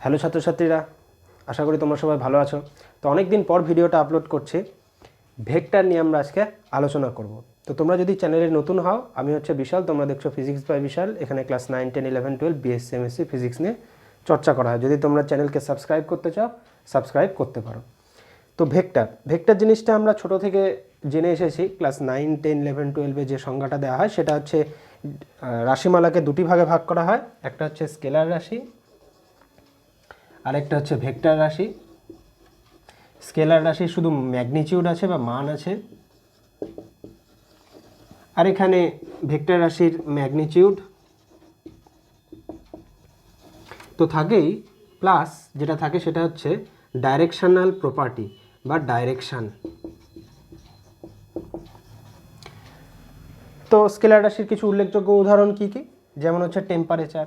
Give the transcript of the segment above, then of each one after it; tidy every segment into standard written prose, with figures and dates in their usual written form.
Hello ছাত্রছাত্রীরা, আশা করি তোমরা সবাই ভালো আছো। তো অনেক দিন পর ভিডিওটা আপলোড করছি। ভেক্টর নিয়ে আমরা আজকে আলোচনা করব। তো তোমরা যদি চ্যানেলে নতুন হও, আমি হচ্ছে বিশাল, তোমরা দেখছো ফিজিক্স বাই বিশাল। এখানে ক্লাস 9, 10, 11, 12 বিএসসি এমএসসি ফিজিক্স নিয়ে চর্চা করা হয়। যদি তোমরা চ্যানেলকে সাবস্ক্রাইব করতে চাও, সাবস্ক্রাইব করতে পারো। তো ভেক্টর জিনিসটা আমরা ছোট থেকে জেনে এসেছি। ক্লাস 9, 10, 11, 12-এ যে সংজ্ঞাটা দেওয়া হয় সেটা হচ্ছে রাশিমালাকে দুটি ভাগে ভাগ করা হয়। একটা হচ্ছে স্কেলার রাশি, আরেকটা হচ্ছে ভেক্টর রাশি। স্কেলার রাশি শুধু ম্যাগনিটিউড আছে বা মান আছে, আর এখানে ভেক্টর রাশির ম্যাগনিটিউড তো থাকেই, প্লাস যেটা থাকে সেটা হচ্ছে ডাইরেকশনাল প্রপার্টি বা ডাইরেকশান। তো স্কেলার রাশির কিছু উল্লেখযোগ্য উদাহরণ কি কি, যেমন হচ্ছে টেম্পারেচার,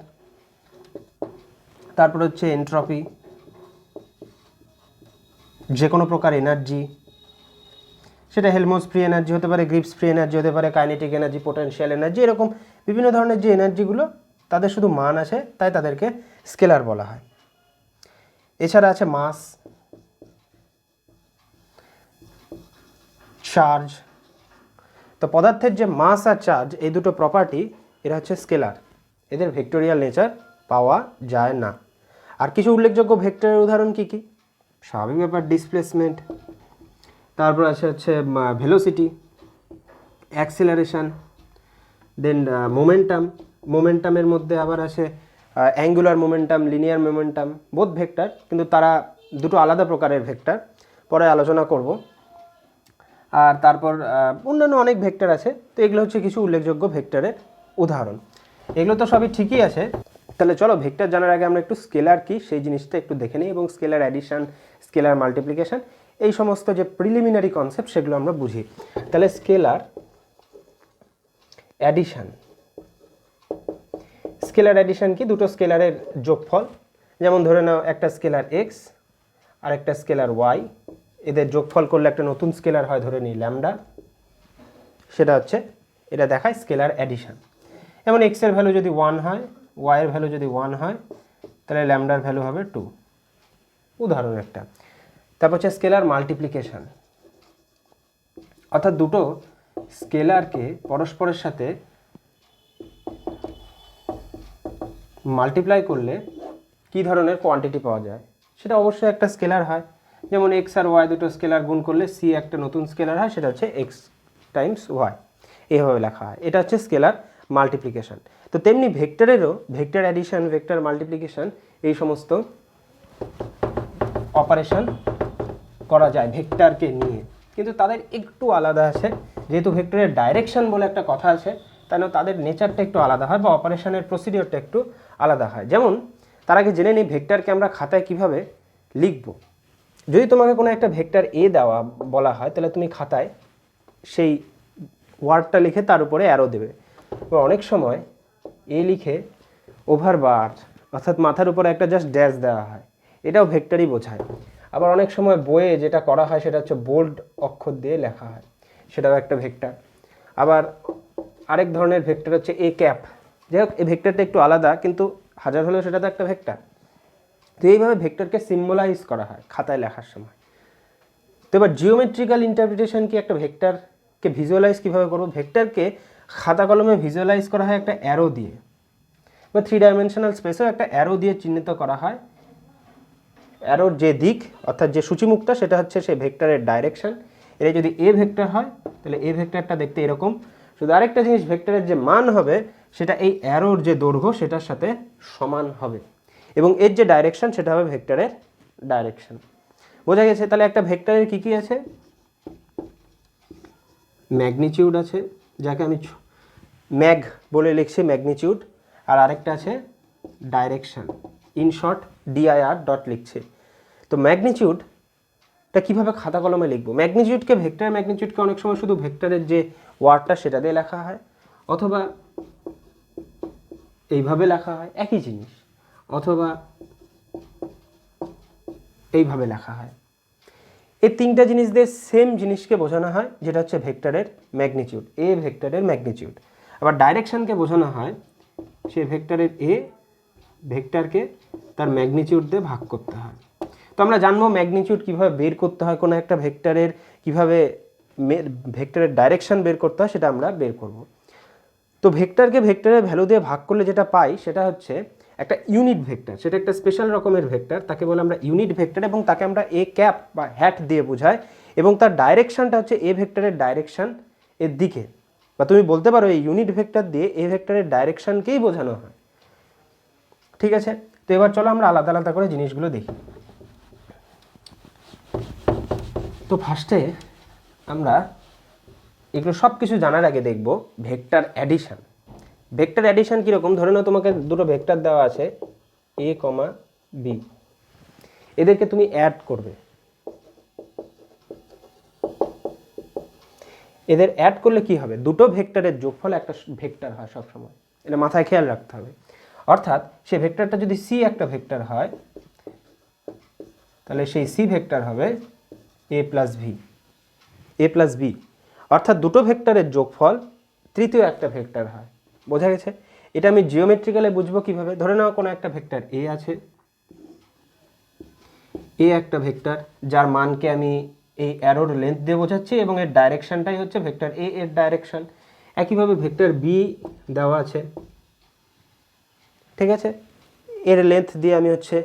তারপর হচ্ছে এন্ট্রপি, যে কোনো প্রকার এনার্জি, সেটা হেলমস ফ্রি এনার্জি হতে পারে, গ্রিপস ফ্রি এনার্জি হতে পারে, কাইনেটিক এনার্জি, পোটেনশিয়াল এনার্জি, এরকম বিভিন্ন ধরনের যে এনার্জিগুলো তাদের শুধু মান আছে, তাই তাদেরকে স্কেলার বলা হয়। এছাড়া আছে মাস, চার্জ। তো পদার্থের যে মাস আর চার্জ, এই দুটো প্রপার্টি, এরা হচ্ছে স্কেলার। এদের ভেক্টোরিয়াল নেচার পাওয়া যায় না। আর কিছু উল্লেখযোগ্য ভেক্টরের উদাহরণ কি কি? স্বাভাবিক ব্যাপার, ডিসপ্লেসমেন্ট, তারপর হচ্ছে ভেলোসিটি, অ্যাক্সিলারেশন, দেন মোমেন্টামের মধ্যে আবার আছে angular momentum, linear momentum, both vector, কিন্তু তারা দুটো আলাদা প্রকারের ভেক্টর, পরে আলোচনা করব। আর তারপর অন্যান্য অনেক ভেক্টর আছে। তো এগুলো হচ্ছে কিছু উল্লেখযোগ্য ভেক্টরের উদাহরণ। এগুলো তো সবই ঠিকই আছে। তাহলে চলো, ভেক্টর জানার আগে আমরা একটু স্কেলার কি সেই জিনিসটা একটু দেখে নিই, এবং স্কেলার অ্যাডিশন, স্কেলার মাল্টিপ্লিকেশন, এই সমস্ত যে প্রিলিমিনারি কনসেপ্ট সেগুলো আমরা বুঝি। তাহলে স্কেলার অ্যাডিশন, স্কেলার অ্যাডিশন কি? দুটো স্কেলারের যোগফল। যেমন ধরে নাও একটা স্কেলার এক্স আর একটা স্কেলার ওয়াই, এদের যোগফল করলে একটা নতুন স্কেলার হয়, ধরে নিই ল্যামডা। সেটা হচ্ছে, এটা দেখায় স্কেলার অ্যাডিশন। যেমন এক্স এর ভ্যালু যদি 1 হয়, ওয়াই এর ভ্যালু যদি 1 হয়, তাহলে ল্যামডার ভ্যালু হবে 2, উদাহরণ একটা। তারপর হচ্ছে স্কেলার মাল্টিপ্লিকেশন, অর্থাৎ দুটো স্কেলারকে পরস্পরের সাথে মাল্টিপ্লাই করলে কী ধরনের কোয়ান্টিটি পাওয়া যায়, সেটা অবশ্যই একটা স্কেলার হয়। যেমন এক্স আর ওয়াই দুটো স্কেলার গুণ করলে সি একটা নতুন স্কেলার হয়, সেটা হচ্ছে এক্স টাইমস ওয়াই, এভাবে লেখা হয়। এটা হচ্ছে স্কেলার মাল্টিপ্লিকেশন। তো তেমনি ভেক্টরেরও ভেক্টর অ্যাডিশন, ভেক্টর মাল্টিপ্লিকেশন, এই সমস্ত অপারেশন করা যায় ভেক্টরকে নিয়ে, কিন্তু তাদের একটু আলাদা আছে। যেহেতু ভেক্টরের ডাইরেকশন বলে একটা কথা আছে, তাই না, তাদের নেচারটা একটু আলাদা হয় বা অপারেশনের প্রসিডিওরটা একটু আলাদা হয়। যেমন তার আগে জেনে নিই ভেক্টরকে আমরা খাতায় কিভাবে লিখব। যদি তোমাকে কোনো একটা ভেক্টর এ দেওয়া বলা হয়, তাহলে তুমি খাতায় সেই ওয়ার্ডটা লিখে তার উপরে অ্যারো দেবে। অনেক সময় এ লিখে ওভারবার, অর্থাৎ মাথার উপরে একটা জাস্ট ড্যাশ দেওয়া হয়, এটাও ভেক্টরই বোঝায়। আবার অনেক সময় বইয়ে যেটা করা হয় সেটা হচ্ছে বোল্ড অক্ষর দিয়ে লেখা হয়, সেটাও একটা ভেক্টর। আবার আরেক ধরনের ভেক্টর হচ্ছে এ ক্যাপ। যাই হোক, এই ভেক্টরটা একটু আলাদা, কিন্তু হাজার হলেও সেটা তো একটা ভেক্টর। তো এইভাবে ভেক্টরকে সিম্বলাইজ করা হয় খাতায় লেখার সময়। তো এবার জিওমেট্রিক্যাল ইন্টারপ্রিটেশন কি, একটা ভেক্টরকে ভিজুয়ালাইজ কীভাবে করবো? ভেক্টরকে খাতা কলমে ভিজুয়ালাইজ করা হয় একটা অ্যারো দিয়ে, বা 3 ডাইমেনশনাল স্পেসেও একটা অ্যারো দিয়ে চিহ্নিত করা হয়। অ্যারোর যে দিক, অর্থাৎ যে সূচিমুক্তা, সেটা হচ্ছে সেই ভেক্টরের ডাইরেকশন। এটা যদি এ ভেক্টর হয়, তাহলে এ ভেক্টরটা দেখতে এরকম। শুধু আরেকটা জিনিস, ভেক্টরের যে মান হবে সেটা এই অ্যারোর যে দৈর্ঘ্য সেটার সাথে সমান হবে, এবং এর যে ডাইরেকশন সেটা হবে ভেক্টরের ডাইরেকশন। বোঝা গেছে? তাহলে একটা ভেক্টরের কী কী আছে? ম্যাগনিটিউড আছে, যাকে আমি ম্যাগ বলে লিখছি, ম্যাগনিটিউড। আর আরেকটা আছে direction, in short DIR dot লিখছে। তো ম্যাগনিটিউডটা কীভাবে খাতা কলমে লিখবো? ম্যাগনিটিউডকে, ভেক্টর ম্যাগনিটিউডকে অনেক সময় শুধু ভেক্টরের যে ওয়ার্ডটা সেটা দিয়ে লেখা হয়, অথবা এইভাবে লেখা হয় একই জিনিস, অথবা এইভাবে লেখা হয়। এই তিনটা জিনিস দিয়ে সেম জিনিসকে বোঝানো হয়, যেটা হচ্ছে ভেক্টরের ম্যাগনিটিউড, এ ভেক্টরের ম্যাগনিটিউড। আবার ডাইরেকশনকে বোঝানো হয় সে ভেক্টরের এ ভেক্টরকে তার ম্যাগনিটিউড দিয়ে ভাগ করতে হয়। তো আমরা জানবো ম্যাগনিটিউড কীভাবে বের করতে হয়, কোনো একটা ভেক্টরের কীভাবে ভেক্টরের ডাইরেকশন বের করতে হয় সেটা আমরা বের করব। তো ভেক্টরকে ভেক্টরের ভ্যালু দিয়ে ভাগ করলে যেটা পাই সেটা হচ্ছে একটা ইউনিট ভেক্টর, সেটা একটা স্পেশাল রকমের ভেক্টর, তাকে বলে আমরা ইউনিট ভেক্টর, এবং তাকে আমরা এ ক্যাপ বা হ্যাট দিয়ে বোঝাই, এবং তার ডাইরেকশনটা হচ্ছে এ ভেক্টরের ডাইরেকশন এর দিকে, বা তুমি বলতে পারো এই ইউনিট ভেক্টর দিয়ে এ ভেক্টরের ডাইরেকশনকেই বোঝানো হয়। ঠিক আছে, তো এবার চলো আমরা আলাদা আলাদা করে জিনিসগুলো দেখি। তো ফার্স্টে আমরা এগুলো সব কিছু জানার আগে দেখব ভেক্টর অ্যাডিশন। ভেক্টর অ্যাডিশন কীরকম, ধরে নাও তোমাকে দুটো ভেক্টর দেওয়া আছে এ কমা বি, এদেরকে তুমি অ্যাড করবে। এদের অ্যাড করলে কি হবে, দুটো ভেক্টরের যোগফল একটা ভেক্টর হয় সবসময়, এটা মাথায় খেয়াল রাখতে হবে। অর্থাৎ সে ভেক্টরটা যদি সি একটা ভেক্টর হয় তাহলে সেই সি ভেক্টর হবে এ প্লাস ভি, এ প্লাস বি, অর্থাৎ দুটো ভেক্টরের যোগফল তৃতীয় একটা ভেক্টর হয়। বোঝা গেছে? এটা আমি জিওমেট্রিক্যালে বুঝবো কিভাবে, ধরে নাও কোনো একটা ভেক্টর এ আছে, এ একটা ভেক্টর যার মানকে আমি এই অ্যারোর লেন্থ দিয়ে বোঝাচ্ছি এবং এর ডাইরেকশনটাই হচ্ছে ভেক্টর এ এর ডাইরেকশন। একইভাবে ভেক্টর বি দেওয়া আছে, ঠিক আছে, এর লেন্থ দিয়ে আমি হচ্ছে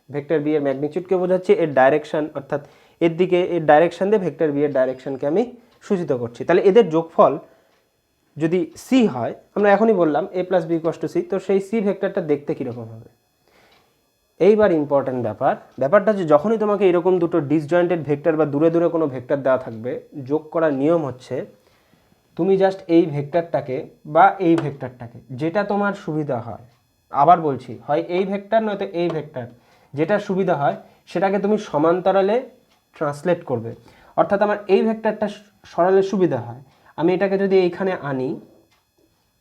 ভেক্টর বি এর ম্যাগনিটিউডকে বোঝাচ্ছি, এর ডাইরেকশন অর্থাৎ এর দিকে এর ডাইরেকশন দিয়ে ভেক্টর বি এর ডাইরেকশনকে আমি সূচিত করছি। তাহলে এদের যোগফল যদি সি হয়, আমরা এখনই বললাম A plus B equals to C, তো সেই সি ভেক্টরটা দেখতে কীরকম হবে। এইবার ইম্পর্ট্যান্ট ব্যাপারটা হচ্ছে যখনই তোমাকে এরকম দুটো ডিসজয়েন্টেড ভেক্টর বা দূরে দূরে কোনো ভেক্টর দেওয়া থাকবে, যোগ করার নিয়ম হচ্ছে তুমি জাস্ট এই ভেক্টরটাকে বা এই ভেক্টরটাকে, যেটা তোমার সুবিধা হয়, আবার বলছি, হয় এই ভেক্টর নয়তো এই ভেক্টর, যেটা সুবিধা হয় সেটাকে তুমি সমান্তরালে ট্রান্সলেট করবে। অর্থাৎ আমার এই ভেক্টরটা সরালে সুবিধা হয়, আমি এটাকে যদি এইখানে আনি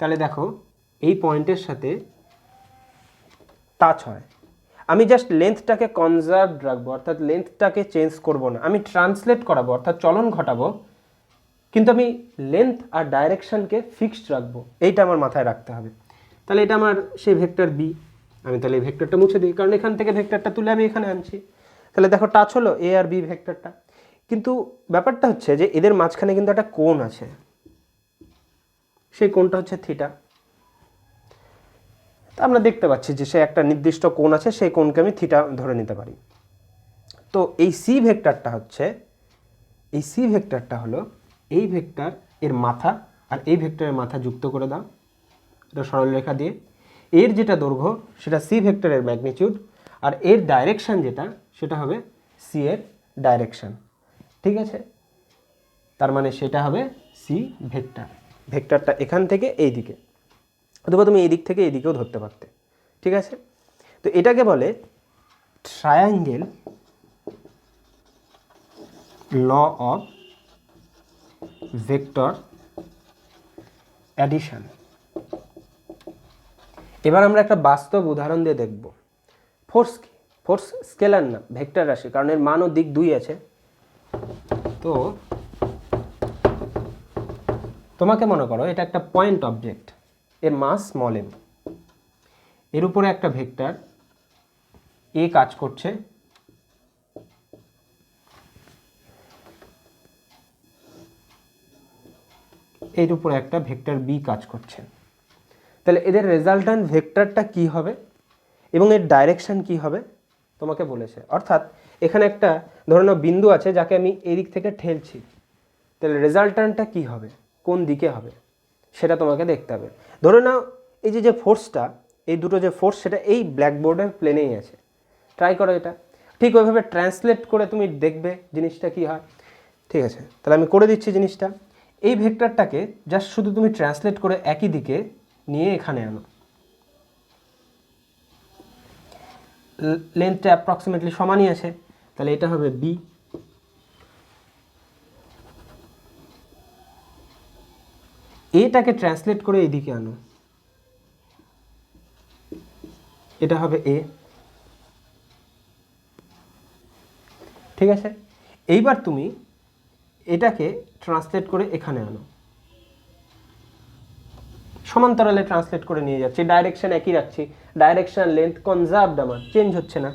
তাহলে দেখো এই পয়েন্টের সাথে টাচ হয়। আমি জাস্ট লেন্থটাকে কনজার্ভড রাখবো, অর্থাৎ লেন্থটাকে চেঞ্জ করব না, আমি ট্রান্সলেট করাবো অর্থাৎ চলন ঘটাবো, কিন্তু আমি লেন্থ আর ডাইরেকশনকে ফিক্সড রাখবো, এইটা আমার মাথায় রাখতে হবে। তাহলে এটা আমার সেই ভেক্টর বি, আমি তাহলে এই ভেক্টরটা মুছে দিই, কারণ এখান থেকে ভেক্টরটা তুলে আমি এখানে আনছি। তাহলে দেখো টাচ হলো এ আর বি ভেক্টরটা, কিন্তু ব্যাপারটা হচ্ছে যে এদের মাঝখানে কিন্তু একটা কোণ আছে, সেই কোণটা হচ্ছে থিটা। আমরা দেখতে পাচ্ছি যে সে একটা নির্দিষ্ট কোণ আছে, সেই কোণকে আমি থিটা ধরে নিতে পারি। তো এই সি ভেক্টরটা হচ্ছে, এই সি ভেক্টরটা হলো এই ভেক্টর এর মাথা আর এই ভেক্টরের মাথা যুক্ত করে দাও এটা সরলরেখা দিয়ে, এর যেটা দৈর্ঘ্য সেটা সি ভেক্টরের ম্যাগনিটিউড, আর এর ডাইরেকশন যেটা সেটা হবে সি এর ডাইরেকশন। ঠিক আছে, তার মানে সেটা হবে সি ভেক্টর, ভেক্টরটা এখান থেকে এই দিকে, অথবা তুমি এই দিক থেকে এই দিকেও ধরতে পারতে। ঠিক আছে, তো এটাকে বলে triangle law of vector addition. এবার আমরা একটা বাস্তব উদাহরণ দিয়ে দেখব। ফোর্স কি? ফোর্স স্কেলার না, ভেক্টর রাশি, কারণ এর মান ও দিক দুই আছে। তো তোমাকে মনে করো এটা একটা পয়েন্ট অবজেক্ট, এর মাস স্মল এম, এর উপরে একটা ভেক্টর এ কাজ করছে, এর উপরে একটা ভেক্টর বি কাজ করছে। তাহলে এদের রেজাল্ট্যান্ট ভেক্টরটা কি হবে এবং এর ডাইরেকশন কি হবে তোমাকে বলেছে। অর্থাৎ এখানে একটা ধরে নাও বিন্দু আছে যাকে আমি এই দিক থেকে ঠেলছি, তাহলে রেজাল্ট্যান্টটা কি হবে, কোন দিকে হবে সেটা তোমাকে দেখতে হবে। ধরে নাও এই যে ফোর্সটা, এই দুটো যে ফোর্স সেটা এই ব্ল্যাকবোর্ডের প্লেনেই আছে, ট্রাই করো এটা, ঠিক ওইভাবে ট্রান্সলেট করে তুমি দেখবে জিনিসটা কি হয়। ঠিক আছে, তাহলে আমি করে দিচ্ছি জিনিসটা। এই ভেক্টরটাকে জাস্ট শুধু তুমি ট্রান্সলেট করে একই দিকে নিয়ে এখানে আনো, লেন্থটা অ্যাপ্রক্সিমেটলি সমানই আছে, তাহলে এটা হবে বি। এটাকে ট্রান্সলেট করে এইদিকে আনো, এটা হবে এ। ঠিক আছে, এইবার তুমি এটাকে ট্রান্সলেট করে এখানে আনো, সমান্তরালে ট্রান্সলেট করে নিয়ে যাচ্ছি, ডাইরেকশন একই রাখছি, ডাইরেকশন লেন্থ কনজার্ভড আমার, চেঞ্জ হচ্ছে না।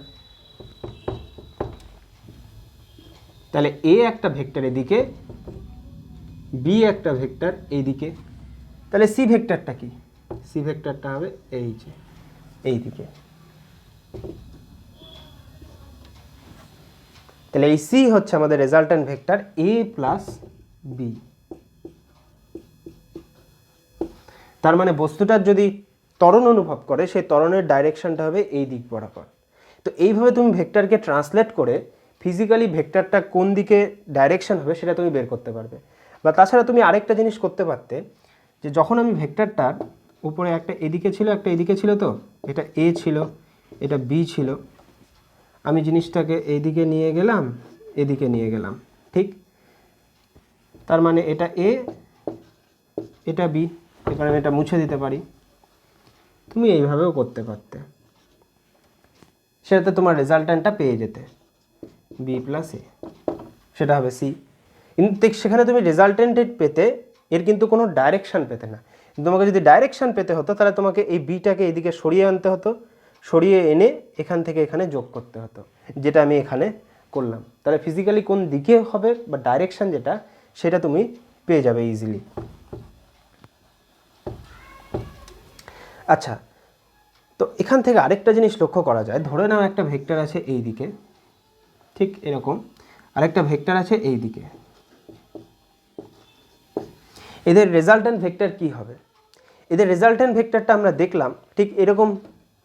তাহলে এ একটা ভেক্টর এদিকে, বি একটা ভেক্টর এইদিকে, তাহলে সি ভেক্টরটা কি? সি ভেক্টরটা হবে এই যে এইদিকে। তাহলে এই সি হচ্ছে আমাদের রেজাল্টেন্ট ভেক্টর এ প্লাস বি। তার মানে বস্তুটার যদি ত্বরণ অনুভব করে, সেই ত্বরণের ডাইরেকশনটা হবে এই দিক বরাবর। তো এইভাবে তুমি ভেক্টরকে ট্রান্সলেট করে ফিজিক্যালি ভেক্টরটা কোন দিকে ডাইরেকশন হবে সেটা তুমি বের করতে পারবে। বা তাছাড়া তুমি আরেকটা জিনিস করতে পারতে, যে যখন আমি ভেক্টরটার উপরে একটা এদিকে ছিল একটা এদিকে ছিল, তো এটা এ ছিল এটা বি ছিল, আমি জিনিসটাকে এইদিকে নিয়ে গেলাম এদিকে নিয়ে গেলাম, ঠিক? তার মানে এটা এ এটা বি, এবার আমি এটা মুছে দিতে পারি। তুমি এইভাবেও করতে পারতে, সেটাতে তোমার রেজাল্ট্যান্টটা পেয়ে যেতে বি প্লাস এ, সেটা হবে সি। কিন্তু সেখানে তুমি রেজাল্ট্যান্ট পেতে এর কিন্তু কোনো ডাইরেকশান পেতে না। তোমাকে যদি ডাইরেকশান পেতে হতো তাহলে তোমাকে এই বিটাকে এইদিকে সরিয়ে আনতে হতো, সরিয়ে এনে এখান থেকে এখানে যোগ করতে হতো, যেটা আমি এখানে করলাম। তাহলে ফিজিক্যালি কোন দিকে হবে বা ডাইরেকশান যেটা, সেটা তুমি পেয়ে যাবে ইজিলি। আচ্ছা, তো এখান থেকে আরেকটা জিনিস লক্ষ্য করা যায়, ধরে নাও একটা ভেক্টর আছে এই দিকে, ঠিক এরকম, আরেকটা ভেক্টর আছে এই দিকে। এদের রেজাল্ট্যান্ট ভেক্টর কি হবে? এদের রেজাল্ট্যান্ট ভেক্টরটা আমরা দেখলাম ঠিক এরকম,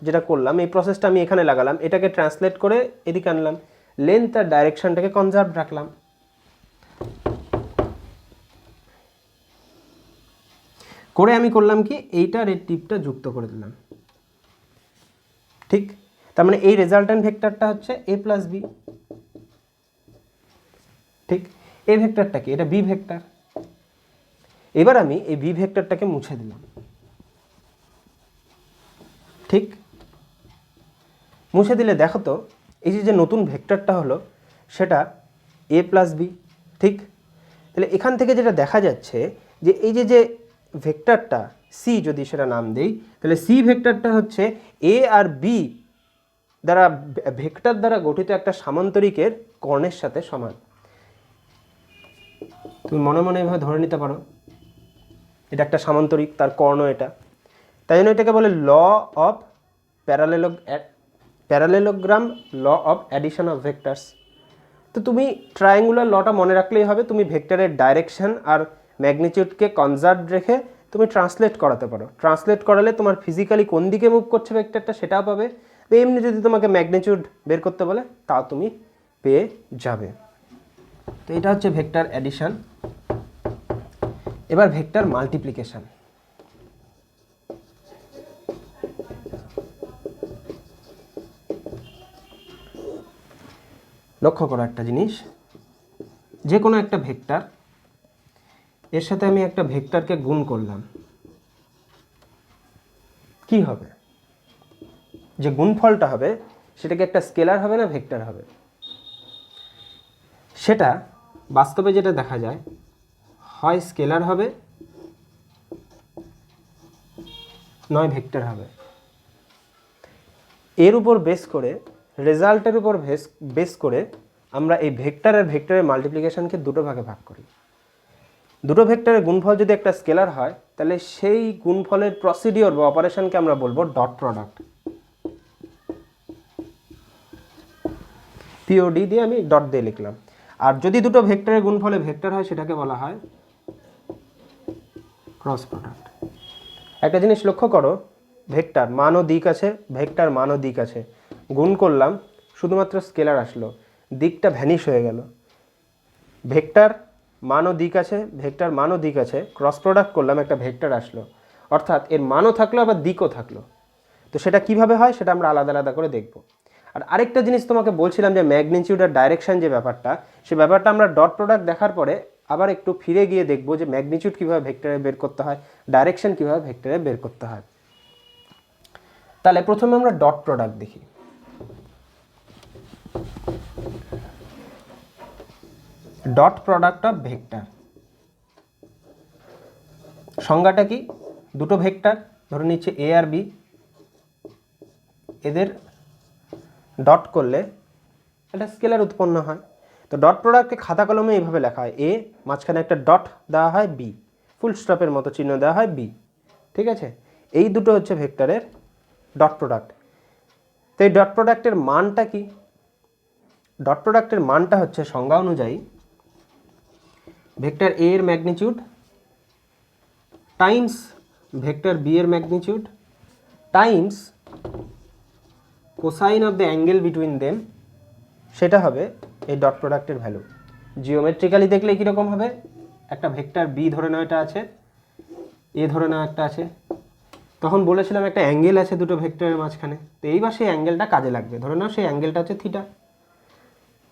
যেটা করলাম এই প্রসেসটা আমি এখানে লাগালাম, এটাকে ট্রান্সলেট করে এদিকে আনলাম, লেন্থ আর ডাইরেকশনটাকে কনজার্ভ রাখলাম। করে আমি করলাম কি, এইটার এই টিপটা যুক্ত করে দিলাম, ঠিক? তার মানে এই রেজাল্ট্যান্ট ভেক্টরটা হচ্ছে এ প্লাস বি, ঠিক? এই ভেক্টরটা কি? এটা বি ভেক্টর। এবার আমি এই বি ভেক্টরটাকে মুছে দিলাম, ঠিক? মুছে দিলে দেখো তো এই যে নতুন ভেক্টরটা হলো সেটা এ প্লাস বি, ঠিক? তাহলে এখান থেকে যেটা দেখা যাচ্ছে যে এই যে ভেক্টরটা সি, যদি সেটা নাম দেই, তাহলে সি ভেক্টরটা হচ্ছে এ আর বি দ্বারা ভেক্টর দ্বারা গঠিত একটা সামান্তরিকের কর্ণের সাথে সমান। তুমি মনে মনে এভাবে ধরে নিতে পারো এটা একটা সামান্তরিক, তার কর্ণ এটা। তাই জন্য এটাকে বলে law of parallelogram, law of addition of vectors. তো তুমি ট্রায়াঙ্গুলার লটা মনে রাখলেই হবে, তুমি ভেক্টরের ডাইরেকশন আর ম্যাগনিটিউডকে কনজার্ভ রেখে তুমি ট্রান্সলেট করাতে পারো। ট্রান্সলেট করালে তোমার ফিজিক্যালি কোন দিকে মুভ করছে ভেক্টরটা সেটাও পাবে, এমনি যদি তোমাকে ম্যাগনিটিউড বের করতে বলে তাও তুমি পেয়ে যাবে। তো এটা হচ্ছে ভেক্টর অ্যাডিশন। এবার ভেক্টর মাল্টিপ্লিকেশন। লক্ষ্য করো একটা জিনিস, যে কোনো একটা ভেক্টর, এর সাথে আমি একটা ভেক্টরকে গুণ করলাম, কি হবে? যে গুণফলটা হবে সেটাকে একটা স্কেলার হবে না ভেক্টর হবে? সেটা বাস্তবে যেটা দেখা যায়, হয় স্কেলার হবে নয় ভেক্টর হবে। এর উপর বেস করে, রেজাল্টের উপর বেস করে আমরা এই ভেক্টর আর ভেক্টরের মাল্টিপ্লিকেশনকে দুটো ভাগে ভাগ করি। দুটো ভেক্টরের গুণফল যদি একটা স্কেলার হয় তাহলে সেই গুণফলের প্রসিডিওর বা অপারেশনকে আমরা বলবো ডট প্রোডাক্ট। পিওডি দিয়ে আমি ডট দিয়ে লিখলাম। আর যদি দুটো ভেক্টরের গুণফলে ভেক্টর হয় সেটাকে বলা হয় ক্রস প্রোডাক্ট। একটা জিনিস লক্ষ্য করো, ভেক্টর মান ও দিক আছে, ভেক্টর মান ও দিক আছে, গুণ করলাম শুধুমাত্র স্কেলার আসলো, দিকটা ভ্যানিশ হয়ে গেল। ভেক্টর মান ও দিক আছে, ভেক্টর মান ও দিক আছে, ক্রস প্রোডাক্ট করলাম, একটা ভেক্টর আসলো, অর্থাৎ এর মানও থাকলো আবার দিকও থাকলো। তো সেটা কিভাবে হয় সেটা আমরা আলাদা আলাদা করে দেখব। আর আরেকটা জিনিস তোমাকে বলছিলাম যে ম্যাগনিটিউড আর ডাইরেকশন যে ব্যাপারটা, সে ব্যাপারটা আমরা ডট প্রোডাক্ট দেখার পরে আবার একটু ফিরে গিয়ে দেখব যে ম্যাগনিটিউড কীভাবে ভেক্টরে বের করতে হয়, ডাইরেকশন কীভাবে ভেক্টরে বের করতে হয়। তাহলে প্রথমে আমরা ডট প্রোডাক্ট দেখি। ডট প্রোডাক্ট অফ ভেক্টর সংজ্ঞাটা কি? দুটো ভেক্টর ধরে নিচ্ছে এ আর বি, এদের ডট করলে একটা স্কেলার উৎপন্ন হয়। তো ডট প্রোডাক্টকে খাতা কলমে এইভাবে লেখা হয়, এ মাঝখানে একটা ডট দেওয়া হয়, বি ফুল স্টপের মতো চিহ্ন দেওয়া হয়, বি। ঠিক আছে, এই দুটো হচ্ছে ভেক্টরের ডট প্রোডাক্ট। তো এই ডট প্রোডাক্টের মানটা কি? ডট প্রোডাক্টের মানটা হচ্ছে সংজ্ঞা অনুযায়ী ভেক্টর এ এর ম্যাগনিটিউড টাইমস ভেক্টর বি এর magnitude times cosine of the angle between them, সেটা হবে এই ডট প্রোডাক্টের ভ্যালু। জিওমেট্রিক্যালি দেখলে কীরকম হবে? একটা ভেক্টর বি ধরে নাও এটা আছে, এ ধরে নাও একটা আছে, তখন বলেছিলাম একটা অ্যাঙ্গেল আছে দুটো ভেক্টরের মাঝখানে, তো এইবার সেই অ্যাঙ্গেলটা কাজে লাগবে। ধরে নাও সেই অ্যাঙ্গেলটা হচ্ছে থিটা,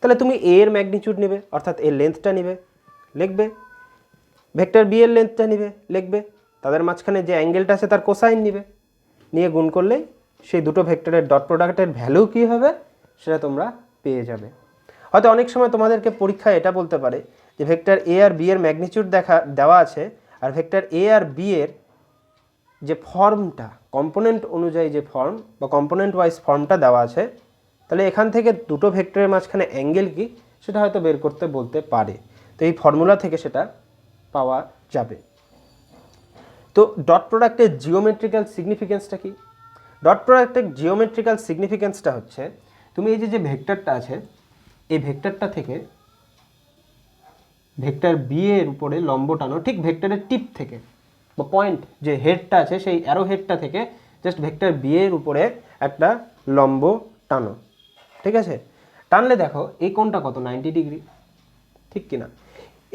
তাহলে তুমি এ এর ম্যাগনিটিউড নেবে, অর্থাৎ এর লেন্থটা নেবে, লিখবে, ভেক্টর বি এর লেন্থটা নেবে, লিখবে, তাদের মাঝখানে যে অ্যাঙ্গেলটা আছে তার কোসাইন নেবে, নিয়ে গুণ করলেই সেই দুটো ভেক্টরের ডট প্রোডাক্টের ভ্যালু কী হবে সেটা তোমরা পেয়ে যাবে। হয়তো অনেক সময় তোমাদেরকে পরীক্ষায় এটা বলতে পারে যে ভেক্টর এ আর বি এর ম্যাগনিটিউড দেওয়া আছে, আর ভেক্টর এ আর বি এর যে ফর্মটা কম্পোনেন্ট অনুযায়ী যে ফর্ম বা কম্পোনেন্ট ওয়াইজ ফর্মটা দেওয়া আছে, তাহলে এখান থেকে দুটো ভেক্টরের মাঝখানে অ্যাঙ্গেল কি সেটা হয়তো বের করতে বলতে পারে। তো এই ফর্মুলা থেকে সেটা পাওয়া যাবে। তো ডট প্রোডাক্টের জিওমেট্রিক্যাল সিগনিফিকেন্সটা কি? ডট প্রোডাক্টের জিওমেট্রিক্যাল সিগনিফিকেন্সটা হচ্ছে, তুমি এই যে ভেক্টরটা আছে, এই ভেক্টরটা থেকে ভেক্টর বি এর উপরে লম্ব টানো, ঠিক ভেক্টরের টিপ থেকে বা পয়েন্ট যে হেডটা আছে সেই অ্যারো হেডটা থেকে জাস্ট ভেক্টর বি এর উপরে একটা লম্ব টানো। ঠিক আছে, টানলে দেখো এই কোণটা কত, 90 ডিগ্রি, ঠিক কিনা?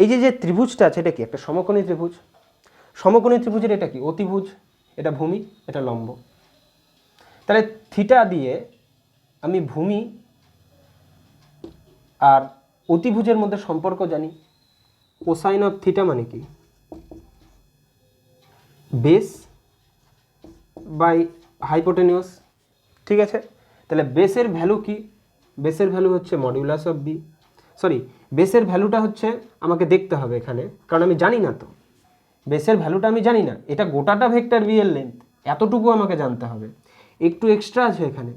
এই যে ত্রিভুজটা আছে এটা কি? একটা সমকোণী ত্রিভুজ। সমকোণী ত্রিভুজের এটা কি? অতিভুজ, এটা ভূমি, এটা লম্ব। তাহলে থিটা দিয়ে আমি ভূমি আর অতিভুজের মধ্যে সম্পর্ক জানি। কোসাইন অফ থিটা মানে কি? Base by hypotenuse. ঠিক আছে, তাহলে বেসের ভ্যালু কি? বেসের ভ্যালু হচ্ছে মডিউলাস অফ বি। বেসের ভ্যালুটা হচ্ছে আমাকে দেখতে হবে এখানে, কারণ আমি জানি না তো বেসের ভ্যালুটা, আমি জানি না। এটা গোটাটা ভেক্টর বি এর লেন্থ, এতটুকু আমাকে জানতে হবে। একটু এক্সট্রা আছে এখানে,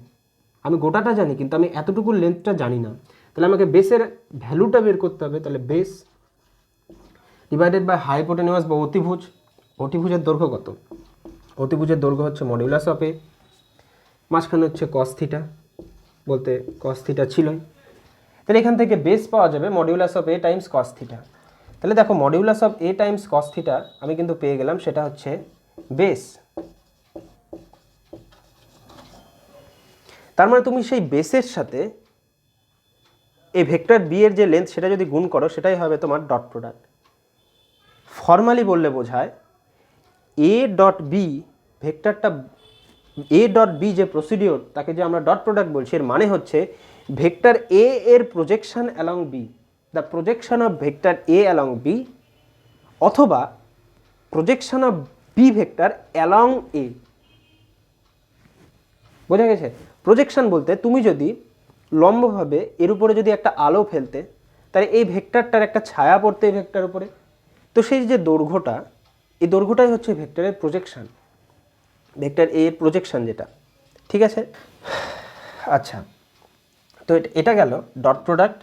আমি গোটাটা জানি কিন্তু আমি এতটুকু লেন্থটা জানি না। তাহলে আমাকে বেসের ভ্যালুটা বের করতে হবে। তাহলে বেস ডিভাইডেড বাই হাইপোটেনিউস বা অতিভুজ। অতিভুজের দৈর্ঘ্য কত? অতিভুজের দৈর্ঘ্য হচ্ছে মডিউলাস অফ এ, মাঝখানে হচ্ছে কস থিটা, বলতে কস থিটা ছিলই। তাহলে এখান থেকে বেস পাওয়া যাবে modulus of A times cos theta. তাহলে দেখো modulus of A times cos theta আমি কিন্তু পেয়ে গেলাম, সেটা হচ্ছে বেস। তার মানে তুমি সেই বেসের সাথে এই ভেক্টর বি এর যে লেন্থ সেটা যদি গুণ করো সেটাই হবে তোমার ডট প্রোডাক্ট। ফর্মালি বললে বোঝায় এ ডট বি, ভেক্টরটা এ ডট বি যে প্রসিডিওর তাকে যে আমরা ডট প্রোডাক্ট বলছি, এর মানে হচ্ছে ভেক্টর এ এর projection along B, the projection of vector A along B, অথবা projection of B vector along A. বোঝা গেছে? প্রজেকশন বলতে তুমি যদি লম্বভাবে এর উপরে যদি একটা আলো ফেলতে, তাহলে এই ভেক্টরটার একটা ছায়া পড়তে এই ভেক্টর উপরে, তো সেই যে দৈর্ঘ্যটা, এই দৈর্ঘ্যটাই হচ্ছে ভেক্টরের প্রজেকশন, ভেক্টর এ এর প্রজেকশন যেটা। ঠিক আছে, আচ্ছা, তো এটা গেল ডট প্রোডাক্ট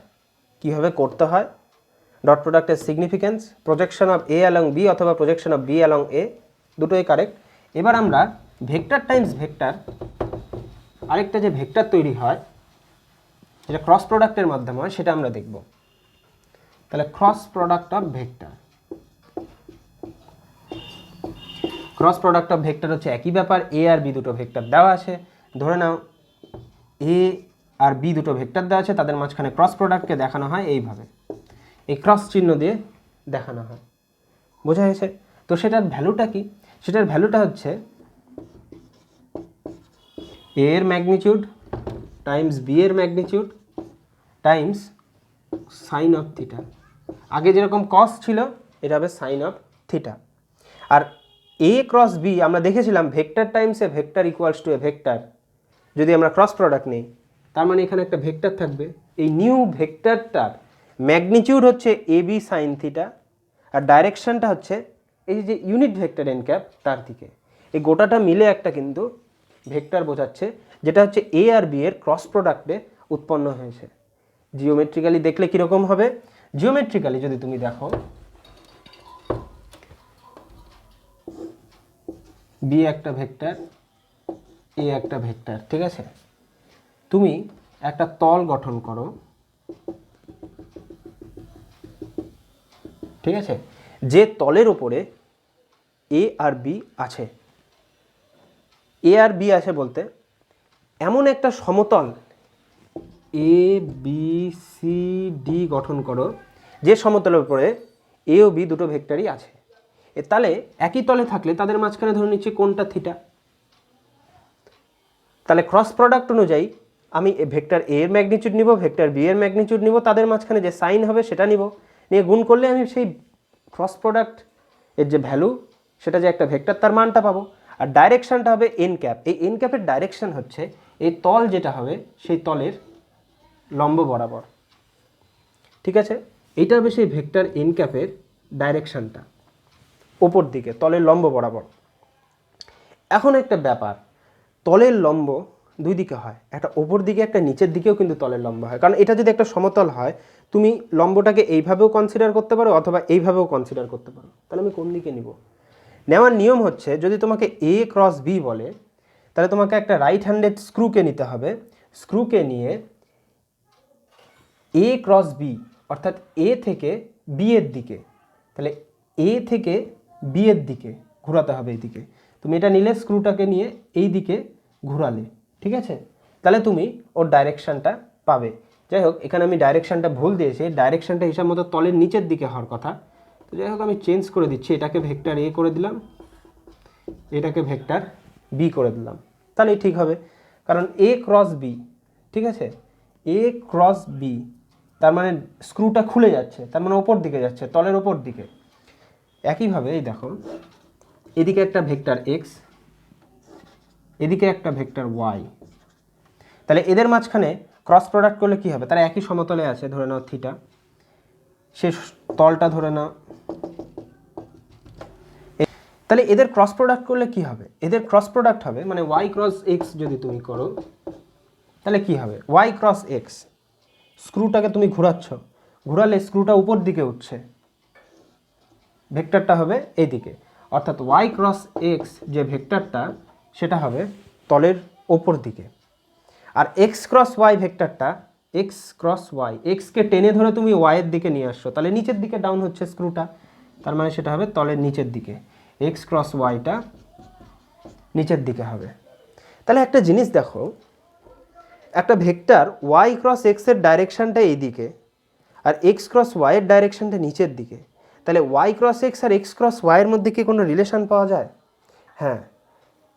কীভাবে করতে হয়, ডট প্রোডাক্টের significance, projection of A along B অথবা projection of B along A, দুটোই কারেক্ট। এবার আমরা ভেক্টর টাইমস ভেক্টর, আরেকটা যে ভেক্টর তৈরি হয় যেটা ক্রস প্রোডাক্টের মাধ্যমে হয়, সেটা আমরা দেখব। তাহলে cross product of vector, cross product of vector হচ্ছে একই ব্যাপার। এ আর বি দুটো ভেক্টর দেওয়া আছে, ধরে নাও এ আর বি দুটো ভেক্টর দেওয়া আছে, তাদের মাঝখানে ক্রস প্রোডাক্টকে দেখানো হয় এইভাবে, এই ক্রস চিহ্ন দিয়ে দেখানো হয়। বোঝা গেছে? তো সেটার ভ্যালুটা কি? সেটার ভ্যালুটা হচ্ছে এ এর ম্যাগনিটিউড টাইমস বি এর magnitude times sine of theta. আগে যেরকম কস ছিল এটা হবে সাইন অফ থিটা। আর এ ক্রস বি আমরা দেখেছিলাম vector times A vector equals to A vector, যদি আমরা ক্রস প্রোডাক্ট নিই, তার মানে এখানে একটা ভেক্টর থাকবে, এই নিউ ভেক্টরটার ম্যাগনিটিউড হচ্ছে এ বি সাইন থিটা, আর ডাইরেকশনটা হচ্ছে এই যে ইউনিট ভেক্টর এন ক্যাপ তার দিকে। এই গোটাটা মিলে একটা কিন্তু ভেক্টর বোঝাচ্ছে, যেটা হচ্ছে এ আর বি এর ক্রস প্রোডাক্টে উৎপন্ন হয়েছে। জিওমেট্রিক্যালি দেখলে কীরকম হবে? জিওমেট্রিক্যালি যদি তুমি দেখো, বি একটা ভেক্টর, এ একটা ভেক্টর, ঠিক আছে? তুমি একটা তল গঠন করো, ঠিক আছে, যে তলের ওপরে এ আর বি আছে। এ আর বি আছে বলতে এমন একটা সমতল এ বি সি ডি গঠন করো, যে সমতলের উপরে এ ও বি দুটো ভেক্টরই আছে। তাহলে একই তলে থাকলে তাদের মাঝখানে ধরে নিচ্ছি কোনটা থিটা। তাহলে ক্রস প্রোডাক্ট অনুযায়ী আমি ভেক্টর এ এর ম্যাগনিটিউড নিব, ভেক্টর বি এর ম্যাগনিটিউড নিব, তাদের মাঝখানে যে সাইন হবে সেটা নিব, নিয়ে গুণ করলে আমি সেই ক্রস প্রোডাক্ট এর যে ভ্যালু, সেটা যে একটা ভেক্টর, তার মানটা পাবো। আর ডাইরেকশানটা হবে এন ক্যাপ। এই এন ক্যাপের ডাইরেকশান হচ্ছে এই তল যেটা হবে সেই তলের লম্ব বরাবর, ঠিক আছে? এইটা হবে সেই ভেক্টর এন ক্যাপের ডাইরেকশানটা ওপর দিকে, তলের লম্ব বরাবর। এখন একটা ব্যাপার, তলের লম্ব দুই দিকে হয়, একটা ওপর দিকে একটা নিচের দিকেও কিন্তু তলের লম্ব হয়। কারণ এটা যদি একটা সমতল হয়, তুমি লম্বটাকে এইভাবেও কনসিডার করতে পারো অথবা এইভাবেও কনসিডার করতে পারো। তাহলে আমি কোন দিকে নিব? নেওয়ার নিয়ম হচ্ছে, যদি তোমাকে এ ক্রস বি বলে, তাহলে তোমাকে একটা রাইট হ্যান্ডেড স্ক্রুকে নিতে হবে। স্ক্রুকে নিয়ে এ ক্রস বি, অর্থাৎ এ থেকে বি এর দিকে, তাহলে এ থেকে বি এর দিকে ঘোরাতে হবে এইদিকে। তুমি এটা নিলে, স্ক্রুটাকে নিয়ে এই দিকে ঘোরালে, ঠিক আছে? তাহলে তুমি ওর ডাইরেকশানটা পাবে। যাই হোক, এখানে আমি ডাইরেকশানটা ভুল দিয়েছি, ডাইরেকশানটা হিসাব মতো তলের নিচের দিকে হওয়ার কথা। তো যাই হোক, আমি চেঞ্জ করে দিচ্ছি, এটাকে ভেক্টর এ করে দিলাম, এটাকে ভেক্টর বি করে দিলাম, তাহলেই ঠিক হবে। কারণ এ ক্রস বি, ঠিক আছে, এ ক্রস বি, তার মানে স্ক্রুটা খুলে যাচ্ছে, তার মানে ওপর দিকে যাচ্ছে, তলের ওপর দিকে। একইভাবে এই দেখো, এদিকে একটা ভেক্টর এক্স, এদিকে একটা ভেক্টর ওয়াই, তাহলে এদের মাঝখানে ক্রস প্রোডাক্ট করলে কি হবে? তারা একই সমতলে আছে, ধরে নাও থিটা, সে তলটা ধরে নাও। তাহলে এদের ক্রস প্রোডাক্ট করলে কি হবে? এদের ক্রস প্রোডাক্ট হবে, মানে ওয়াই ক্রস এক্স যদি তুমি করো, তাহলে কি হবে? ওয়াই ক্রস এক্স, স্ক্রুটাকে তুমি ঘোরাচ্ছ, ঘোরালে স্ক্রুটা উপর দিকে উঠছে, ভেক্টরটা হবে এইদিকে। অর্থাৎ ওয়াই ক্রস এক্স যে ভেক্টরটা, সেটা হবে তলের ওপর দিকে। আর এক্স ক্রস ওয়াই ভেক্টরটা, এক্স ক্রস ওয়াই, এক্সকে টেনে ধরে তুমি ওয়াইয়ের দিকে নিয়ে আসছো, তাহলে নিচের দিকে ডাউন হচ্ছে স্ক্রুটা, তার মানে সেটা হবে তলের নিচের দিকে। এক্স ক্রস ওয়াইটা নিচের দিকে হবে। তাহলে একটা জিনিস দেখো, একটা ভেক্টর ওয়াই ক্রস এক্সের ডাইরেকশানটা এইদিকে, আর এক্স ক্রস ওয়াইয়ের ডাইরেকশানটা নিচের দিকে। তাহলে ওয়াই ক্রস এক্স আর এক্স ক্রস ওয়াইয়ের মধ্যে কি কোনো রিলেশান পাওয়া যায়? হ্যাঁ,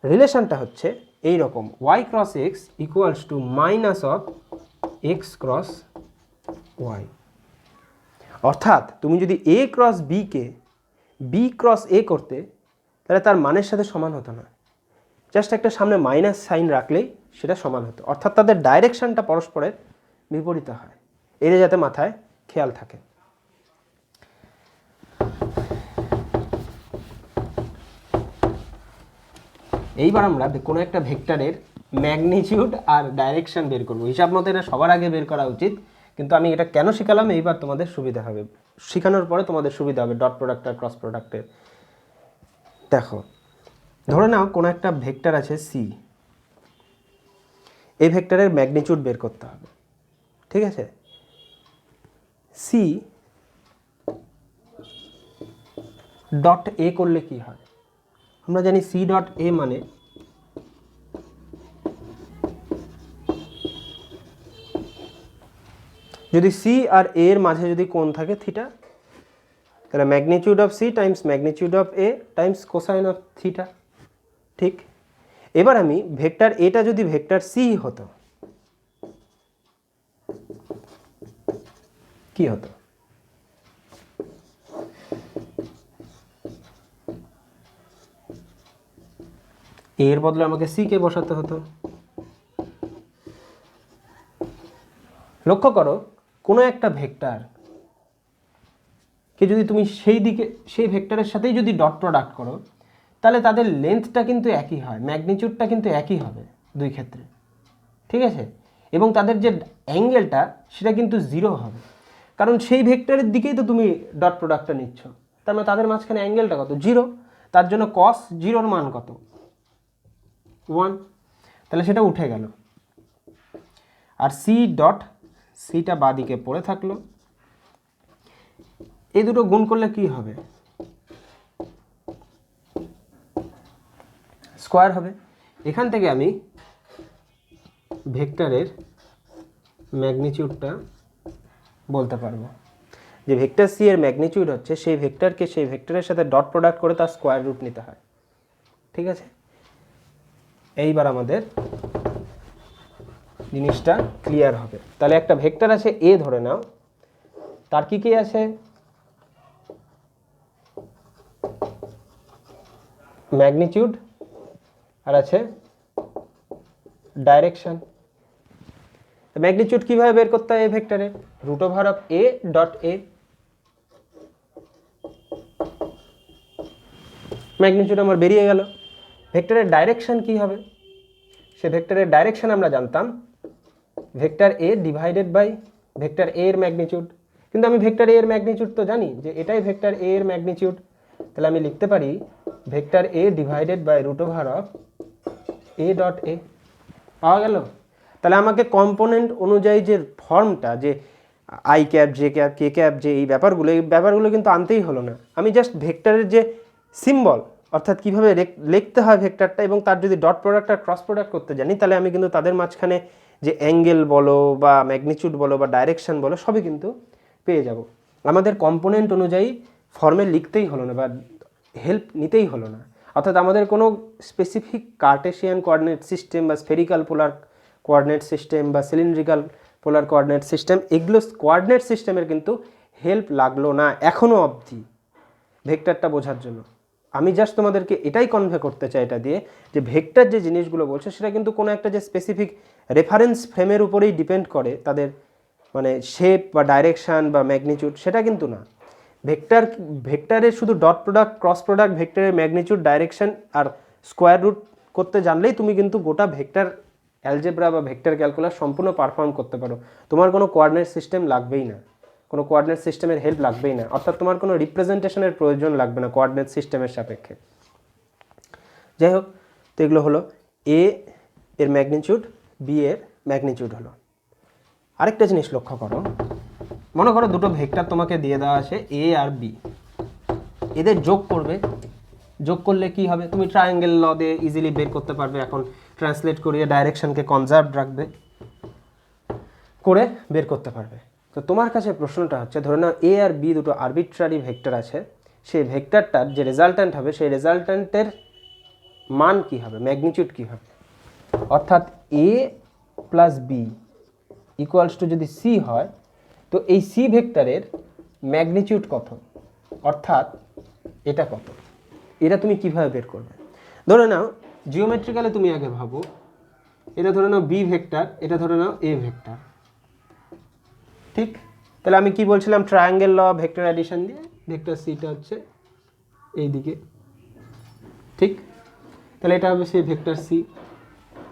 রিলেশানটা হচ্ছে এই রকম, Y cross X equals to minus of X cross Y. অর্থাৎ তুমি যদি এ ক্রস বিকে বি ক্রস এ করতে, তাহলে তার মানের সাথে সমান হতো না, জাস্ট একটা সামনে মাইনাস সাইন রাখলেই সেটা সমান হতো। অর্থাৎ তাদের ডাইরেকশানটা পরস্পরের বিপরীত হয়, এর যাতে মাথায় খেয়াল থাকে। এইবার আমরা কোনো একটা ভেক্টরের ম্যাগনিটিউড আর ডাইরেকশন বের করব। হিসাব মতো এটা সবার আগে বের করা উচিত, কিন্তু আমি এটা কেন শেখালাম এইবার তোমাদের সুবিধা হবে, শেখানোর পরে তোমাদের সুবিধা হবে ডট প্রোডাক্ট আর ক্রস প্রোডাক্টের। দেখো, ধরে নাও কোনো একটা ভেক্টর আছে সি, এই ভেক্টরের ম্যাগনিটিউড বের করতে হবে, ঠিক আছে? সি ডট এ করলে কি হয়? আমরা জানি সি ডট এ মানে যদি সি আর এ এর মাঝে যদি কোণ থাকে থিটা, তাহলে magnitude of C times magnitude of A times cosine of theta, ঠিক? এবার আমি ভেক্টর এটা যদি ভেক্টর সি হতো, কি হতো? এর বদলে আমাকে সি কে বসাতে হতো। লক্ষ্য করো, কোনো একটা ভেক্টর কে যদি তুমি সেই দিকে, সেই ভেক্টরের সাথেই যদি ডট প্রোডাক্ট করো, তাহলে তাদের লেন্থটা কিন্তু একই হয়, ম্যাগনিটিউডটা কিন্তু একই হবে দুই ক্ষেত্রে, ঠিক আছে। এবং তাদের যে অ্যাঙ্গেলটা সেটা কিন্তু 0 হবে, কারণ সেই ভেক্টরের দিকেই তো তুমি ডট প্রোডাক্টটা নিচ্ছ। তার মানে তাদের মাঝখানে অ্যাঙ্গেলটা কত? 0। তার জন্য cos 0 মান কত? 1। তাহলে সেটা উঠে গেল। আর সি ডট সিটা বাদিকে পড়ে থাকলো। এই দুটো গুণ করলে কি হবে? স্কোয়ার হবে। এখান থেকে আমি ভেক্টরের ম্যাগনিটিউডটা বলতে পারবো, যে ভেক্টর সি এর ম্যাগনিটিউড হচ্ছে সেই ভেক্টরকে সেই ভেক্টরের সাথে ডট প্রোডাক্ট করে তার স্কোয়ার রুট নিতে হয়, ঠিক আছে। এইবার আমাদের জিনিসটা ক্লিয়ার হবে। তাহলে একটা ভেক্টর আছে এ ধরে নাও, তার কি কি আছে? ম্যাগনিটিউড আর আছে ডাইরেকশন। ম্যাগনিটিউড কিভাবে বের করতে হয়? এ ভেক্টরে root over of A dot A. Magnitude আমার বেরিয়ে গেল। ভেক্টরের ডাইরেকশন কি হবে? সে ভেক্টরের ডাইরেকশন আমরা জানতাম vector A divided by vector A এর ম্যাগনিটিউড। কিন্তু আমি ভেক্টর এ এর ম্যাগনিটিউড তো জানি যে এটাই ভেক্টর এ এর ম্যাগনিটিউড। তাহলে আমি লিখতে পারি vector A divided by root over of A dot A. পাওয়া গেল। তাহলে আমাকে কম্পোনেন্ট অনুযায়ী যে ফর্মটা, যে I cap, J cap, K cap, যে এই ব্যাপারগুলো কিন্তু আনতেই হলো না। আমি জাস্ট ভেক্টরের যে সিম্বল, অর্থাৎ কীভাবে লিখতে হয় ভেক্টরটা, এবং তার যদি ডট প্রোডাক্ট আর ক্রস প্রোডাক্ট করতে জানি, তাহলে আমি কিন্তু তাদের মাঝখানে যে অ্যাঙ্গেল বলো বা ম্যাগনিটিউড বলো বা ডাইরেকশন বলো সবই কিন্তু পেয়ে যাব। আমাদের কম্পোনেন্ট অনুযায়ী ফর্মে লিখতেই হলো না বা হেল্প নিতেই হলো না। অর্থাৎ আমাদের কোনো স্পেসিফিক কার্টেশিয়ান কোঅর্ডিনেট সিস্টেম বা স্ফেরিক্যাল পোলার কোঅর্ডিনেট সিস্টেম বা সিলিন্ড্রিক্যাল পোলার কোঅর্ডিনেট সিস্টেম, এগুলো কোঅর্ডিনেট সিস্টেমের কিন্তু হেল্প লাগলো না এখনও অবধি ভেক্টরটা বোঝার জন্য। আমি জাস্ট তোমাদেরকে এটাই কনভে করতে চাই এটা দিয়ে, যে ভেক্টর যে জিনিসগুলো বলছে সেটা কিন্তু কোনো একটা যে স্পেসিফিক রেফারেন্স ফ্রেমের উপরেই ডিপেন্ড করে, তাদের মানে শেপ বা ডাইরেকশান বা ম্যাগনিটিউড, সেটা কিন্তু না। ভেক্টরের শুধু ডট প্রোডাক্ট, ক্রস প্রোডাক্ট, ভেক্টরের ম্যাগনিটিউড, ডাইরেকশন আর স্কোয়ার রুট করতে জানলেই তুমি কিন্তু গোটা ভেক্টর অ্যালজেব্রা বা ভেক্টর ক্যালকুলাস সম্পূর্ণ পারফর্ম করতে পারো। তোমার কোনো কোঅর্ডিনেট সিস্টেম লাগবেই না, কোনো কোঅর্ডিনেট সিস্টেমের হেল্প লাগবেই না, অর্থাৎ তোমার কোনো রিপ্রেজেন্টেশনের প্রয়োজন লাগবে না কোঅর্ডিনেট সিস্টেমের সাপেক্ষে। যাই হোক, তো এগুলো হলো এ এর ম্যাগনিটিউড, বি এর ম্যাগনিটিউড হলো। আরেকটা জিনিস লক্ষ্য করো, মনে করো দুটো ভেক্টর তোমাকে দিয়ে দেওয়া আছে এ আর বি, এদের যোগ করবে। যোগ করলে কি হবে? তুমি ট্রায়াঙ্গেল ল দিয়ে ইজিলি বের করতে পারবে। এখন ট্রান্সলেট করিয়ে ডাইরেকশনকে কনজার্ভ রাখবে করে বের করতে পারবে। তো তোমার কাছে প্রশ্নটা হচ্ছে, ধরে নাও এ আর বি দুটো আরবিট্রারি ভেক্টর আছে, সেই ভেক্টরটার যে রেজাল্ট্যান্ট হবে সেই রেজাল্ট্যান্টের মান কি হবে, ম্যাগনিটিউড কি হবে? অর্থাৎ এ প্লাস বি ইকুয়ালস টু যদি সি হয়, তো এই সি ভেক্টরের ম্যাগনিটিউড কত, অর্থাৎ এটা কত, এটা তুমি কিভাবে বের করবে? ধরে নাও জিওমেট্রিক্যালে তুমি আগে ভাবো, এটা ধরে নাও বি ভেক্টর, এটা ধরে নাও এ ভেক্টর, ঠিক? তাহলে আমি কি বলছিলাম? ট্রায়াঙ্গেল ল ভেক্টর অ্যাডিশন দিয়ে ভেক্টর সিটা হচ্ছে এই দিকে, ঠিক? তাহলে এটা হবে সেই ভেক্টর সি।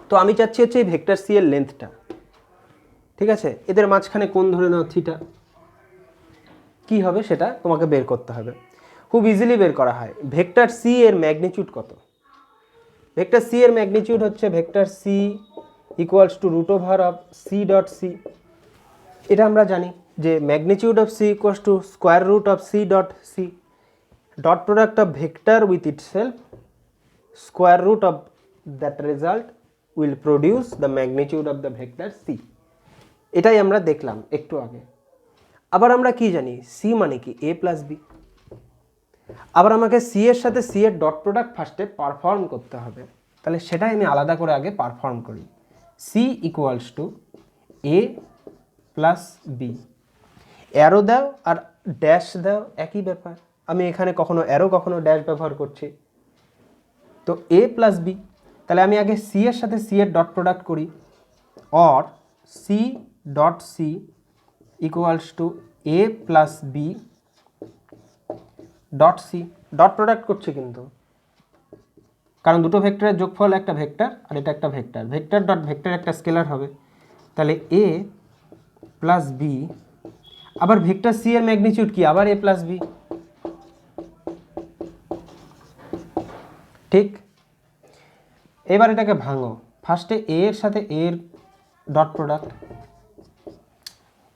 তো আমি চাচ্ছি হচ্ছে এই ভেক্টর সি এর লেন্থটা, ঠিক আছে? এদের মাঝখানে কোণ ধরে নাও থিটা। কি হবে সেটা তোমাকে বের করতে হবে। খুব ইজিলি বের করা হয়। ভেক্টর সি এর ম্যাগনিটিউড কত? ভেক্টর সি এর ম্যাগনিটিউড হচ্ছে vector C equals to root over of C dot C. এটা আমরা জানি যে magnitude of C equals to square root of C dot C. Dot product of vector with itself, square root of that result will produce the magnitude of the vector C. এটাই আমরা দেখলাম একটু আগে। আবার আমরা কি জানি? সি মানে কি? এ প্লাস বি। আবার আমাকে সি এর সাথে সি এর ডট প্রোডাক্ট ফার্স্টে পারফর্ম করতে হবে, তাহলে সেটাই আমি আলাদা করে আগে পারফর্ম করি। C equals to A plus B. Arrow দাও আর ড্যাশ দাও, একই ব্যাপার। আমি এখানে কখনো অ্যারো কখনো ড্যাশ ব্যবহার করছি। তো এ প্লাস বি, তাহলে আমি আগে সি এর সাথে সি এর ডট প্রোডাক্ট করি, or C dot C equals to A plus B dot C. Dot product করছি কিন্তু, কারণ দুটো ভেক্টরের যোগফল একটা ভেক্টর আর এটা একটা ভেক্টর, ভেক্টর ডট ভেক্টর একটা স্কেলার হবে। তাহলে এ প্লাস বি, আবার ভেক্টর সি এর ম্যাগনিটিউড কি, আবার এ প্লাস বি, ঠিক। এবার এটাকে ভাঙো, ফার্স্টে এ এর সাথে এ এর ডট প্রোডাক্ট,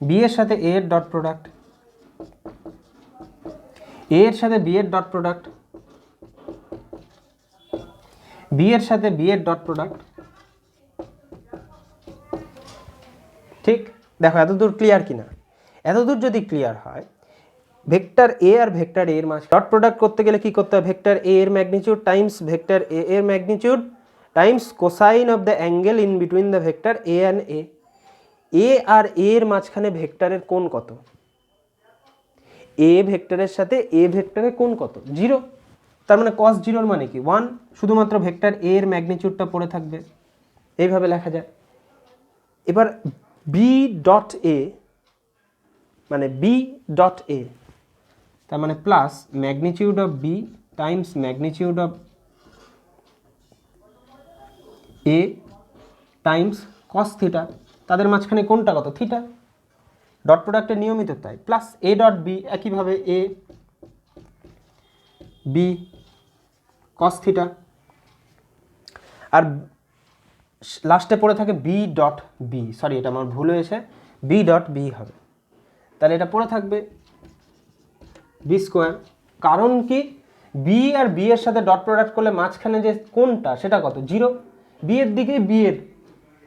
বি এর সাথে এ এর ডট প্রোডাক্ট, এ এর সাথে বি এর ডট প্রোডাক্ট, বি এর সাথে বি এর ডট প্রোডাক্ট, ঠিক। দেখো এতদূর ক্লিয়ার কিনা? এতদূর যদি ক্লিয়ার হয়, vector A R vector A এর মাঝে ডট প্রোডাক্ট করতে গেলে কি করতে হয়, ভেক্টর এ এর ম্যাগনিটিউড টাইমস ভেক্টর এ এর magnitude times cosine of the angle in between the vector A and A. A আর এ এর মাঝখানে ভেক্টরের কোণ কত? এ ভেক্টরের সাথে এ ভেক্টরের কোণ কত? 0। তার মানে cos 0 মানে কি 1, শুধুমাত্র ভেক্টর এ এর ম্যাগনিটিউডটা পড়ে থাকবে, এইভাবে লেখা যায়। এবার বি ডট এ মানে বি ডট এ, তার মানে plus magnitude of B times magnitude of A times cos theta, তাদের মাঝখানে কোনটা কত? থিটা। ডট প্রোডাক্টের নিয়মিত তাই, প্লাস এ ডট বি একইভাবে এ বি কস থিটা, আর লাস্টে পড়ে থাকে বি ডট বি, সরি এটা আমার ভুল হয়েছে, বি ডট বি হবে। তাহলে এটা পড়ে থাকবে বি স্কোয়ার। কারণ কি, বি আর বি এর সাথে ডট প্রোডাক্ট করলে মাঝখানে যে কোনটা সেটা কত? 0। বি এর দিকে বি এর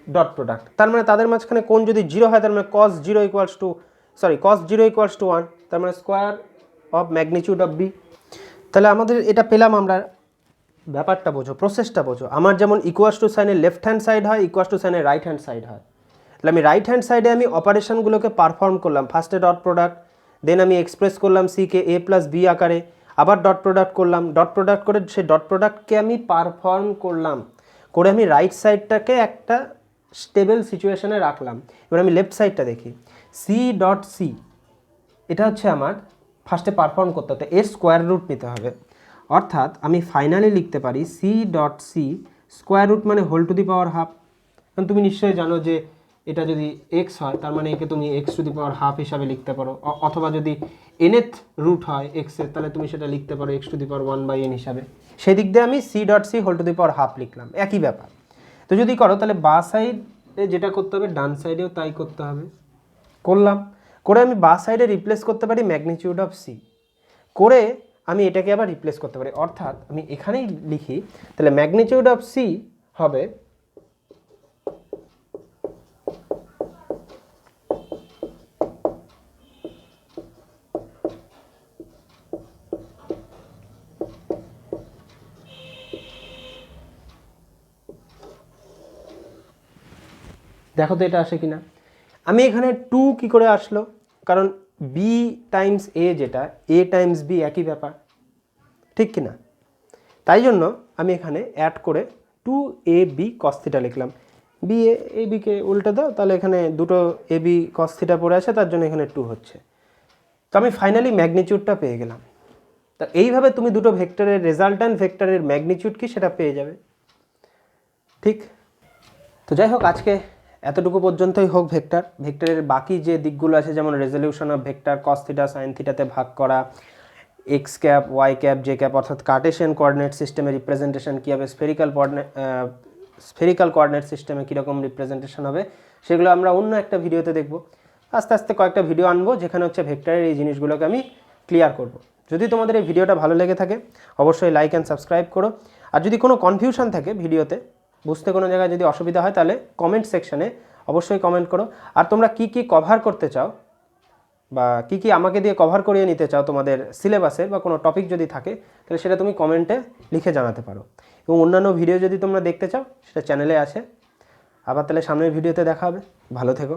ডট প্রোডাক্ট, তার মানে তাদের মাঝখানে কোণ যদি 0 হয়, তার মানে cos 0 ইকুয়ালস টু 1, তার মানে square of magnitude of B. তাহলে আমাদের এটা পেলাম আমরা। ব্যাপারটা বোঝো, প্রসেসটা বোঝো। আমার যেমন ইকুয়ালস টু সাইনের লেফট হ্যান্ড সাইড হয়, ইকুয়ালস টু সাইনের রাইট হ্যান্ড সাইড হয়। তাহলে আমি রাইট হ্যান্ড সাইডে আমি অপারেশনগুলোকে পারফর্ম করলাম, ফার্স্টে ডট প্রোডাক্ট, দেন আমি এক্সপ্রেস করলাম সিকে এ প্লাস বি আকারে, আবার ডট প্রোডাক্ট করলাম, ডট প্রোডাক্ট করে সেই ডট প্রোডাক্টকে আমি পারফর্ম করলাম, করে আমি রাইট সাইডটাকে একটা স্টেবল সিচুয়েশনে রাখলাম। এবার আমি লেফট সাইডটা দেখি, সি ডট সি, এটা হচ্ছে আমার ফার্স্টে পারফর্ম করতে হতে এর স্কোয়ার রুট নিতে হবে। অর্থাৎ আমি ফাইনালি লিখতে পারি C dot C square root মানে whole to the power half. কারণ তুমি নিশ্চয়ই জানো যে এটা যদি এক্স হয়, তার মানে একে তুমি x two the power half হিসাবে লিখতে পারো, অথবা যদি এনএথ রুট হয় এক্সের, তাহলে তুমি সেটা লিখতে পারো x two the power 1/n হিসাবে। সেই দিক দিয়ে আমি C dot C whole to the power half লিখলাম, একই ব্যাপার। তো যদি করো তাহলে বা সাইডে যেটা করতে হবে ডান সাইডেও তাই করতে হবে। করলাম, করে আমি বা সাইডে রিপ্লেস করতে পারি ম্যাগনিটিউড অফ সি, করে আমি এটাকে আবার রিপ্লেস করতে পারি। অর্থাৎ আমি এখানেই লিখি, তাহলে ম্যাগনিটিউড অফ সি হবে দেখো তো এটা আসে কিনা। আমি এখানে 2 কি করে আসলো, কারণ বি টাইমস এ যেটা এ টাইমস বি একই ব্যাপার, ঠিক কিনা? তাই জন্য আমি এখানে অ্যাড করে 2ab cos থিটা লিখলাম। বি এ বিকে উল্টে দাও, তাহলে এখানে দুটো এ বি cos থিটা পড়ে আছে, তার জন্য এখানে 2 হচ্ছে। তো আমি ফাইনালি ম্যাগনিটিউডটা পেয়ে গেলাম। তা এইভাবে তুমি দুটো ভেক্টরের রেজাল্ট্যান্ট ভেক্টরের ম্যাগনিটিউড কি সেটা পেয়ে যাবে, ঠিক। তো যাই হোক, আজকে এতটুকু পর্যন্তই হোক। ভেক্টরের বাকি যে দিকগুলো আছে, যেমন resolution of vector, cos theta sine থিটাতে ভাগ করা, X cap Y cap J cap, অর্থাৎ কার্টেশিয়ান কোঅর্ডিনেট সিস্টেমে রিপ্রেজেন্টেশন কী হবে, স্ফেরিক্যাল কোঅর্ডিনেট সিস্টেমে কীরকম রিপ্রেজেন্টেশন হবে, সেগুলো আমরা অন্য একটা ভিডিওতে দেখব। আস্তে আস্তে কয়েকটা ভিডিও আনবো যেখানে হচ্ছে ভেক্টরের এই জিনিসগুলোকে আমি ক্লিয়ার করব। যদি তোমাদের এই ভিডিওটা ভালো লেগে থাকে অবশ্যই লাইক অ্যান্ড সাবস্ক্রাইব করো। আর যদি কোনো কনফিউশন থাকে ভিডিওতে, বুঝতে কোনো জায়গায় যদি অসুবিধা হয়, তাহলে কমেন্ট সেকশনে অবশ্যই কমেন্ট করো। আর তোমরা কি কি কভার করতে চাও বা কি কি আমাকে দিয়ে কভার করিয়ে নিতে চাও তোমাদের সিলেবাসের বা কোনো টপিক যদি থাকে, তাহলে সেটা তুমি কমেন্টে লিখে জানাতে পারো। এবং অন্যান্য ভিডিও যদি তোমরা দেখতে চাও সেটা চ্যানেলে আছে। আবার তাহলে সামনের ভিডিওতে দেখা হবে। ভালো থেকো।